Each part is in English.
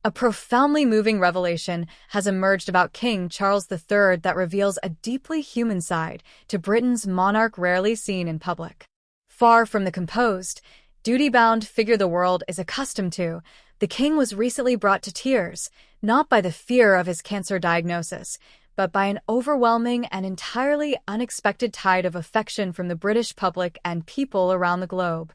A profoundly moving revelation has emerged about King Charles III that reveals a deeply human side to Britain's monarch rarely seen in public. Far from the composed, duty-bound figure the world is accustomed to, the king was recently brought to tears, not by the fear of his cancer diagnosis, but by an overwhelming and entirely unexpected tide of affection from the British public and people around the globe.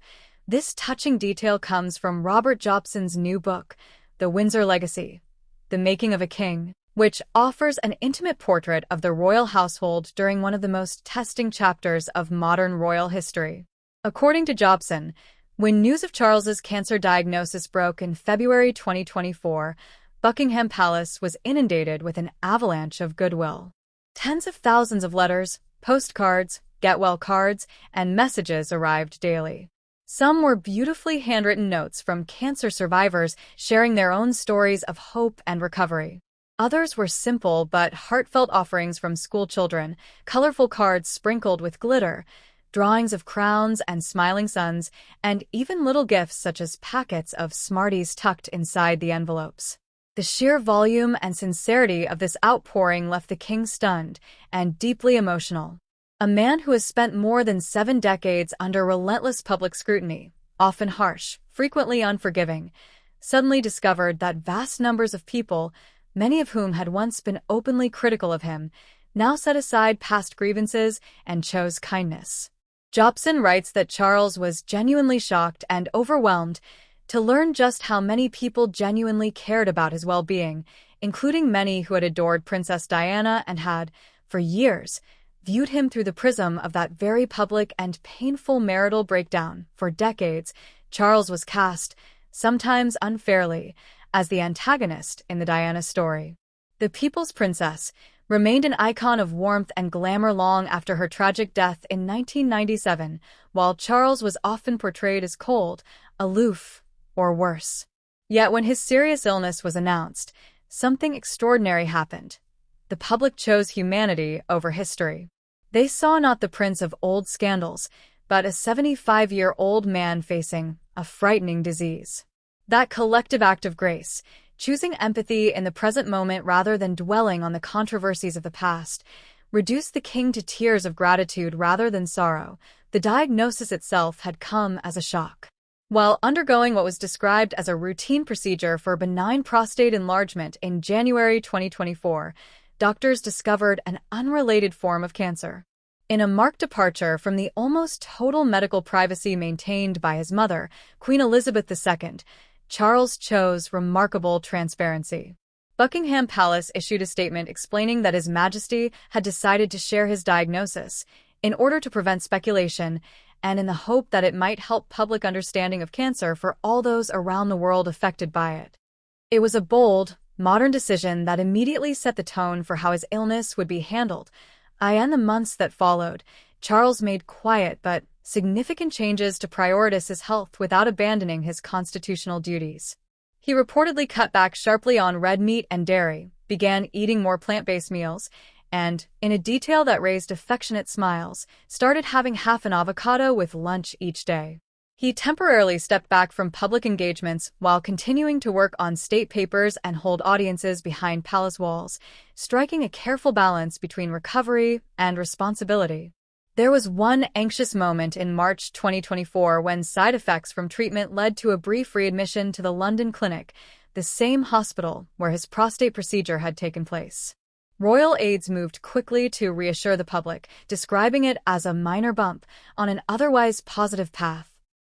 This touching detail comes from Robert Jobson's new book, The Windsor Legacy, The Making of a King, which offers an intimate portrait of the royal household during one of the most testing chapters of modern royal history. According to Jobson, when news of Charles's cancer diagnosis broke in February 2024, Buckingham Palace was inundated with an avalanche of goodwill. Tens of thousands of letters, postcards, get-well cards, and messages arrived daily. Some were beautifully handwritten notes from cancer survivors sharing their own stories of hope and recovery. Others were simple but heartfelt offerings from schoolchildren, colorful cards sprinkled with glitter, drawings of crowns and smiling suns, and even little gifts such as packets of Smarties tucked inside the envelopes. The sheer volume and sincerity of this outpouring left the king stunned and deeply emotional. A man who has spent more than 7 decades under relentless public scrutiny, often harsh, frequently unforgiving, suddenly discovered that vast numbers of people, many of whom had once been openly critical of him, now set aside past grievances and chose kindness. Jobson writes that Charles was genuinely shocked and overwhelmed to learn just how many people genuinely cared about his well-being, including many who had adored Princess Diana and had, for years, viewed him through the prism of that very public and painful marital breakdown. For decades, Charles was cast, sometimes unfairly, as the antagonist in the Diana story. The People's Princess remained an icon of warmth and glamour long after her tragic death in 1997, while Charles was often portrayed as cold, aloof, or worse. Yet when his serious illness was announced, something extraordinary happened. The public chose humanity over history. They saw not the prince of old scandals, but a 75-year-old man facing a frightening disease. That collective act of grace, choosing empathy in the present moment rather than dwelling on the controversies of the past, reduced the king to tears of gratitude rather than sorrow. The diagnosis itself had come as a shock. While undergoing what was described as a routine procedure for benign prostate enlargement in January 2024, doctors discovered an unrelated form of cancer. In a marked departure from the almost total medical privacy maintained by his mother, Queen Elizabeth II, Charles chose remarkable transparency. Buckingham Palace issued a statement explaining that His Majesty had decided to share his diagnosis in order to prevent speculation and in the hope that it might help public understanding of cancer for all those around the world affected by it. It was a bold, modern decision that immediately set the tone for how his illness would be handled. In the months that followed, Charles made quiet but significant changes to prioritize his health without abandoning his constitutional duties. He reportedly cut back sharply on red meat and dairy, began eating more plant-based meals, and, in a detail that raised affectionate smiles, started having half an avocado with lunch each day. He temporarily stepped back from public engagements while continuing to work on state papers and hold audiences behind palace walls, striking a careful balance between recovery and responsibility. There was one anxious moment in March 2024 when side effects from treatment led to a brief readmission to the London clinic, the same hospital where his prostate procedure had taken place. Royal aides moved quickly to reassure the public, describing it as a minor bump on an otherwise positive path.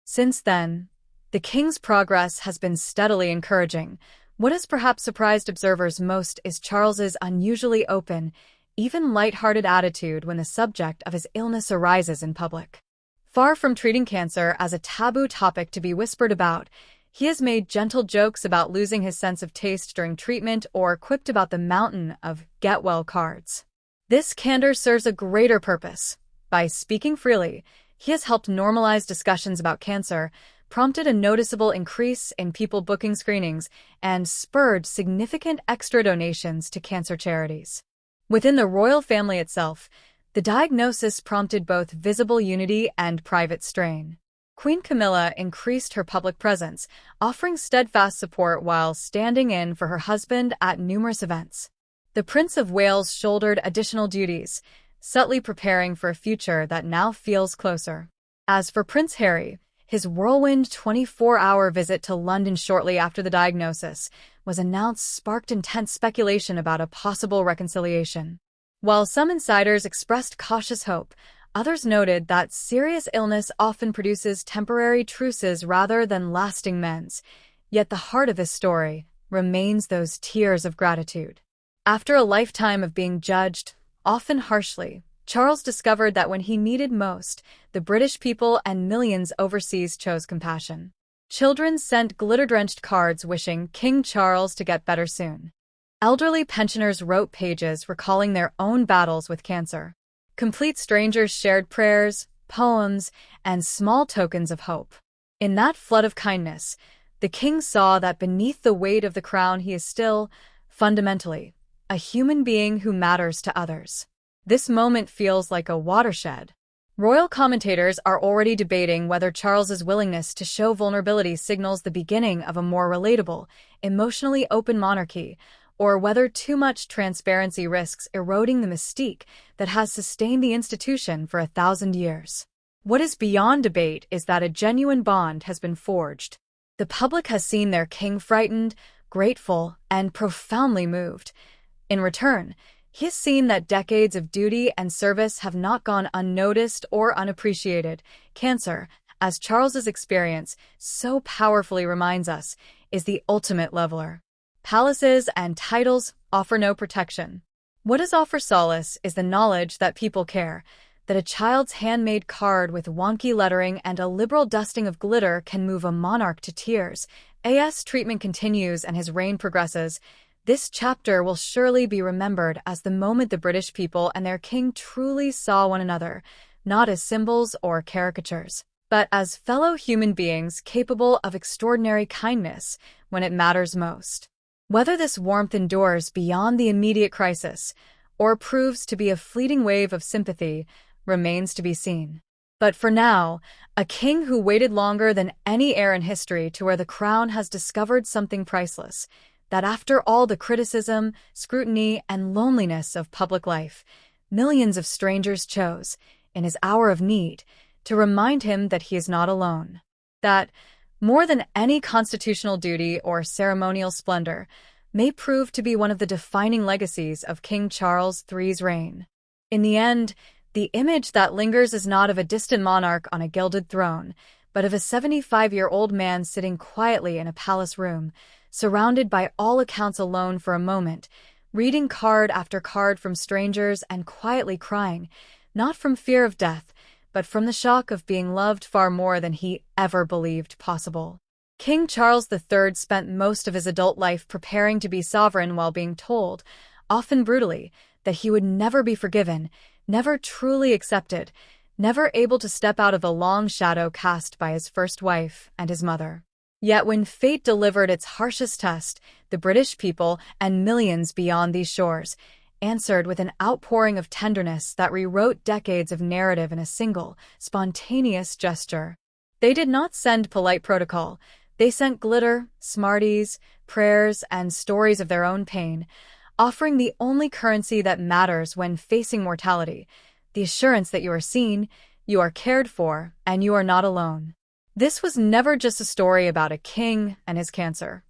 Since then, the king's progress has been steadily encouraging. What has perhaps surprised observers most is Charles's unusually open, even light-hearted attitude when the subject of his illness arises in public. Far from treating cancer as a taboo topic to be whispered about, he has made gentle jokes about losing his sense of taste during treatment or quipped about the mountain of get-well cards. This candor serves a greater purpose. By speaking freely, he has helped normalize discussions about cancer, prompted a noticeable increase in people booking screenings, and spurred significant extra donations to cancer charities. Within the royal family itself, the diagnosis prompted both visible unity and private strain. Queen Camilla increased her public presence, offering steadfast support while standing in for her husband at numerous events. The Prince of Wales shouldered additional duties, subtly preparing for a future that now feels closer. As for Prince Harry, his whirlwind 24-hour visit to London shortly after the diagnosis was announced sparked intense speculation about a possible reconciliation. While some insiders expressed cautious hope, others noted that serious illness often produces temporary truces rather than lasting mends, yet the heart of this story remains those tears of gratitude. After a lifetime of being judged, often harshly, Charles discovered that when he needed most, the British people and millions overseas chose compassion. Children sent glitter-drenched cards wishing King Charles to get better soon. Elderly pensioners wrote pages recalling their own battles with cancer. Complete strangers shared prayers, poems, and small tokens of hope. In that flood of kindness, the king saw that beneath the weight of the crown he is still, fundamentally, a human being who matters to others. This moment feels like a watershed. Royal commentators are already debating whether Charles's willingness to show vulnerability signals the beginning of a more relatable, emotionally open monarchy, or whether too much transparency risks eroding the mystique that has sustained the institution for 1,000 years. What is beyond debate is that a genuine bond has been forged. The public has seen their king frightened, grateful, and profoundly moved. In return, he has seen that decades of duty and service have not gone unnoticed or unappreciated. Cancer, as Charles's experience so powerfully reminds us, is the ultimate leveler. Palaces and titles offer no protection. What does offer solace is the knowledge that people care, that a child's handmade card with wonky lettering and a liberal dusting of glitter can move a monarch to tears. As treatment continues and his reign progresses, this chapter will surely be remembered as the moment the British people and their king truly saw one another, not as symbols or caricatures, but as fellow human beings capable of extraordinary kindness when it matters most. Whether this warmth endures beyond the immediate crisis or proves to be a fleeting wave of sympathy remains to be seen. But for now, a king who waited longer than any heir in history to wear the crown has discovered something priceless, that after all the criticism, scrutiny, and loneliness of public life, millions of strangers chose, in his hour of need, to remind him that he is not alone. That, more than any constitutional duty or ceremonial splendor, may prove to be one of the defining legacies of King Charles III's reign. In the end, the image that lingers is not of a distant monarch on a gilded throne, but of a 75-year-old man sitting quietly in a palace room, surrounded by all accounts alone for a moment, reading card after card from strangers and quietly crying, not from fear of death, but from the shock of being loved far more than he ever believed possible. King Charles III spent most of his adult life preparing to be sovereign while being told, often brutally, that he would never be forgiven, never truly accepted, never able to step out of the long shadow cast by his first wife and his mother. Yet when fate delivered its harshest test, the British people and millions beyond these shores answered with an outpouring of tenderness that rewrote decades of narrative in a single, spontaneous gesture. They did not send polite protocol. They sent glitter, smarties, prayers, and stories of their own pain, offering the only currency that matters when facing mortality, the assurance that you are seen, you are cared for, and you are not alone. This was never just a story about a king and his cancer.